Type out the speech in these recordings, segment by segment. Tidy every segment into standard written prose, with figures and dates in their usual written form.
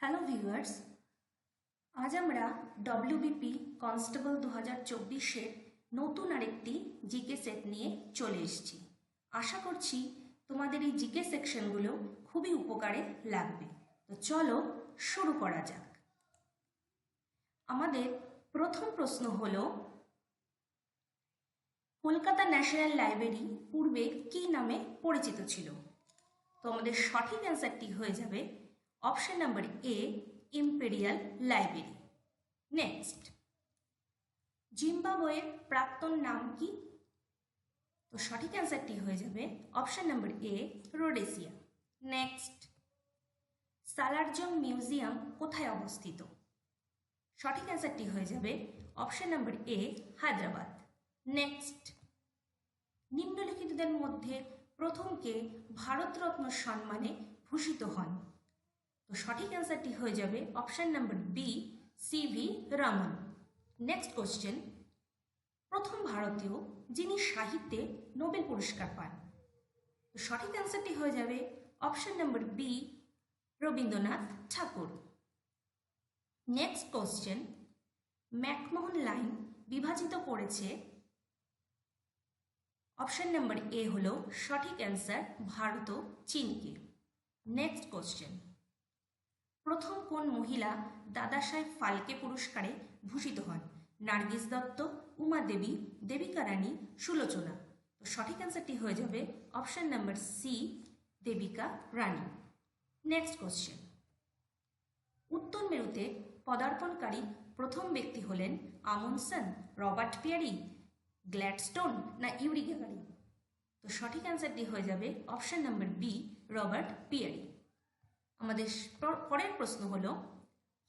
Hello viewers, আজ আমরা WBP constable 2024-এর নতুন আরেকটি জিকে সেট নিয়ে চলে এসেছি। আশা করছি তোমাদের এই জিকে সেকশনগুলো খুবই উপকারে লাগবে। তো চলো শুরু করা যাক। আমাদের প্রথম প্রশ্ন হলো, কলকাতা ন্যাশনাল লাইব্রেরি পূর্বে কী নামে পরিচিত ছিল? তো আমাদের সঠিক অ্যান্সারটি হয়ে যাবে option number A, imperial library. Next, জিম্বাবুয়ের প্রাক্তন নাম কি? তো সঠিক অ্যান্সারটি হয়ে যাবে option number A, Rhodesia. Next, Salar Jung museum কোথায় অবস্থিত? সঠিক অ্যান্সারটি হয়ে যাবে option number A, Hyderabad. Next, নিম্নলিখিতদের মধ্যে প্রথম কে ভারতরত্ন সম্মানে ভূষিত হন? তো সঠিক অ্যান্সারটি হয়ে যাবে option number B, CV Raman. Next question, প্রথম ভারতীয় যিনি সাহিত্যে নোবেল পুরস্কার পান? তো সঠিক অ্যান্সারটি হয়ে যাবে অপশন নাম্বার বি, রবীন্দ্রনাথ ঠাকুর। নেক্সট কোশ্চেন, ম্যাকমোহন লাইন বিভাজিত করেছে? অপশন নাম্বার এ হলো সঠিক অ্যান্সার, ভারত ও চীনকে। নেক্সট কোশ্চেন, প্রথম কোন মহিলা দাদা সাহেব ফালকে পুরস্কারে ভূষিত হন? নার্গিস দত্ত, উমা দেবী, দেবিকা রানী, সুলোচনা। তো সঠিক অ্যান্সারটি হয়ে যাবে অপশন নাম্বার সি, দেবিকা রানী। নেক্সট কোশ্চেন, উত্তর মেরুতে পদার্পণকারী প্রথম ব্যক্তি হলেন আমুনসেন, রবার্ট পিয়ারি, গ্ল্যাডস্টোন না ইউরি গ্যাগারিন? তো সঠিক অ্যান্সারটি হয়ে যাবে option number B, Robert Piyari. আমাদের পরের প্রশ্ন হলো,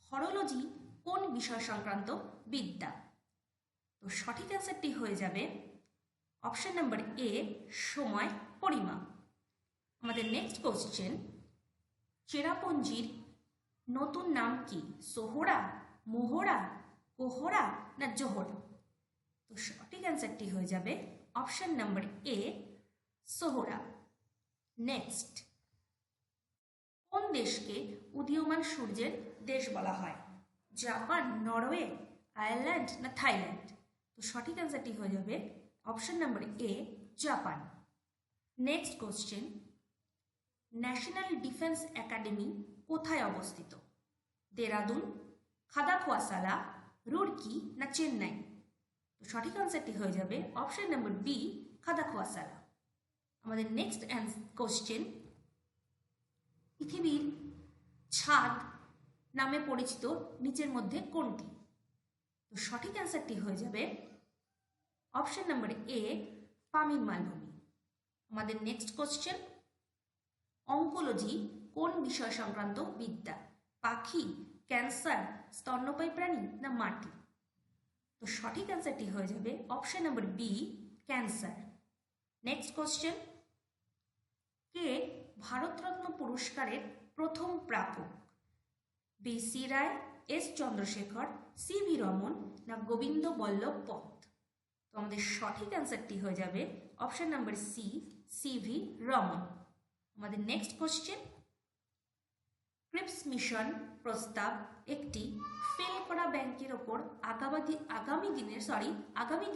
হরোলজি কোন বিষয় সংক্রান্ত বিদ্যা? তো সঠিক অ্যান্সারটি হয়ে যাবে অপশন নাম্বার এ, সময় পরিমাপ। আমাদের নেক্সট কোশ্চেন, চেরাপুঞ্জির নতুন নাম কি? সোহরা, মোহরা, কোহরা না জোহরা? তো সঠিক অ্যান্সারটি হয়ে যাবে অপশন নাম্বার এ, সোহরা। নেক্সট, কোন দেশকে উদীয়মান সূর্যের দেশ বলা হয়? জাপান, নরওয়ে, আয়ারল্যান্ড না থাইল্যান্ড? তো সঠিক অ্যান্সারটি হয়ে যাবে অপশন নাম্বার এ, Japan. Next question, national defence academy কোথায় অবস্থিত? দেরাদুন, খাদাকুয়াসালা, রুড়কি না চেন্নাই? তো সঠিক অ্যান্সারটি হয়ে যাবে অপশন নাম্বার বি, খাদাকুয়াসালা। আমাদের নেক্সট কোশ্চেন, পৃথিবীর ছাদ নামে পরিচিত নিচের মধ্যে কোনটি? তো সঠিক অ্যান্সারটি হয়ে যাবে অপশন নাম্বার এ, পামির মালভূমি। আমাদের নেক্সট কোশ্চেন, অঙ্কোলজি কোন বিষয় সংক্রান্ত বিদ্যা? পাখি, ক্যান্সার, স্তন্যপায়ী প্রাণী না মাটি? তো সঠিক অ্যান্সারটি হয়ে যাবে option number B, cancer. Next question, কে ভারতরত্ন পুরস্কারের প্রথম প্রাপক? B C. Roy, S Chandrasekhar, C V Raman না গোবিন্দ বল্লভ পন্ত? তো আমাদের সঠিক অ্যান্সারটি হয়ে যাবে option number C, CV Raman. আমাদের নেক্সট কোশ্চেন, ক্রিপস মিশন প্রস্তাব একটি ফেল করা ব্যাংকের ওপর আগামী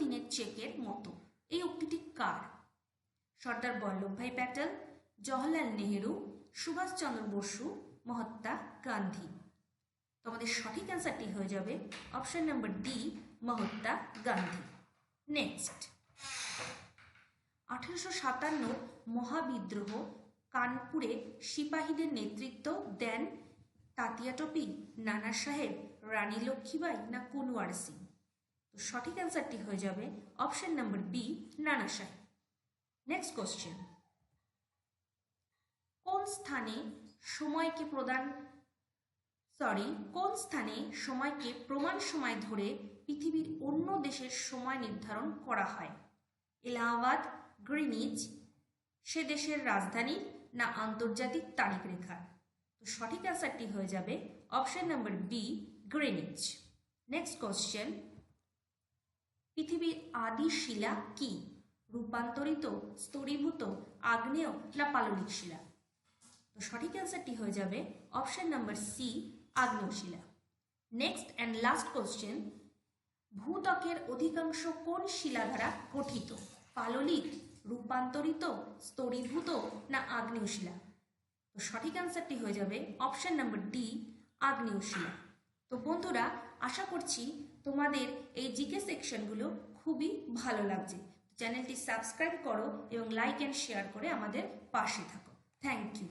দিনের চেকের মতো। এই উক্তিটি কার? সর্দার বল্লভভাই প্যাটেল, জওহরলাল নেহেরু, সুভাষচন্দ্র বসু, মহাত্মা গান্ধী? তো আমাদের সঠিক অ্যান্সারটি হয়ে যাবে option number D, Mahatma Gandhi. Next, 1857 মহাবিদ্রোহ কানপুরে সিপাহীদের নেতৃত্ব দেন তাতিয়া টোপি, নানা সাহেব, রানী লক্ষ্মীবাই না কুনওয়ার সিং? তো সঠিক অ্যান্সারটি হয়ে যাবে অপশন নাম্বার বি, নানা সাহেব। নেক্সট কোশ্চেন, কোন স্থানে সময়কে প্রমাণ সময় ধরে পৃথিবীর অন্য দেশের সময় নির্ধারণ করা হয়? এলাহাবাদ, গ্রিনিচ, সে দেশের রাজধানী না আন্তর্জাতিক তারিখ রেখা? তো সঠিক অ্যান্সারটি হয়ে যাবে option number B, Greenwich. Next question, পৃথিবীর আদি শিলা কি? রূপান্তরিত, স্তরীভূত, আগ্নেয় না পাললিক শিলা? তো সঠিক অ্যান্সারটি হয়ে যাবে অপশন নাম্বার সি, আগ্নেয় শিলা। নেক্সট অ্যান্ড লাস্ট কোশ্চেন, ভূত্বকের অধিকাংশ কোন শিলা দ্বারা গঠিত? পাললিক, রূপান্তরিত, স্তরীভূত না আগ্নেয় শিলা? তো সঠিক অ্যান্সারটি হয়ে যাবে অপশন নাম্বার ডি, আগ্নেয় শিলা। তো বন্ধুরা, আশা করছি তোমাদের এই জিকে সেকশনগুলো খুবই ভালো লাগছে। চ্যানেলটি সাবস্ক্রাইব করো এবং লাইক অ্যান্ড শেয়ার করে আমাদের পাশে থাকো। Thank you.